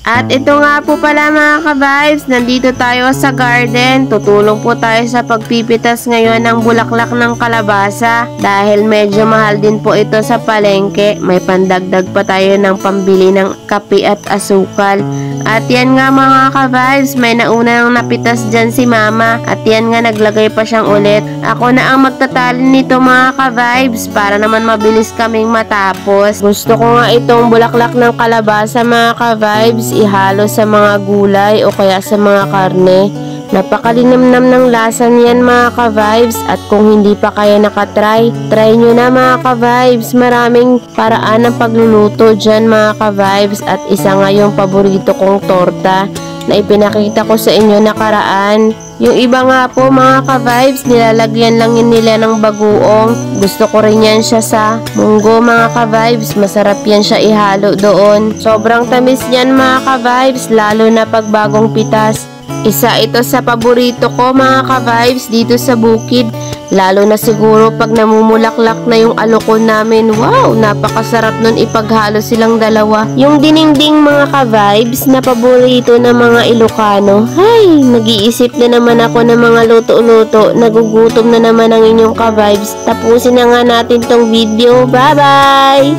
At ito nga po pala mga ka-vibes, nandito tayo sa garden. Tutulong po tayo sa pagpipitas ngayon ng bulaklak ng kalabasa. Dahil medyo mahal din po ito sa palengke. May pandagdag pa tayo ng pambili ng kape at asukal. At yan nga mga ka-vibes, may nauna nang napitas dyan si mama. At yan nga naglagay pa siyang ulit. Ako na ang magtatalin nito mga ka-vibes para naman mabilis kaming matapos. Gusto ko nga itong bulaklak ng kalabasa mga ka-vibes ihalo sa mga gulay o kaya sa mga karne. Napakalinamnam ng lasa niyan mga ka-vibes at kung hindi pa kayo nakatry, try nyo na mga ka-vibes. Maraming paraan ng pagluluto dyan mga ka-vibes at isa nga yung paborito kong torta na ipinakita ko sa inyo nakaraan. Yung iba nga po mga ka-vibes, nilalagyan lang yun nila ng bagoong. Gusto ko rin yan siya sa munggo mga ka-vibes. Masarap yan siya ihalo doon. Sobrang tamis yan mga ka-vibes, lalo na pag bagong pitas. Isa ito sa paborito ko mga ka-vibes dito sa bukid. Lalo na siguro pag namumulaklak na yung alokon namin. Wow, napakasarap nun ipaghalo silang dalawa. Yung dininding mga ka-vibes na paborito ng mga Ilocano. Hay, nag-iisip na naman ako ng mga luto-luto. Nagugutom na naman ang inyong ka-vibes. Tapusin na nga natin tong video. Bye-bye!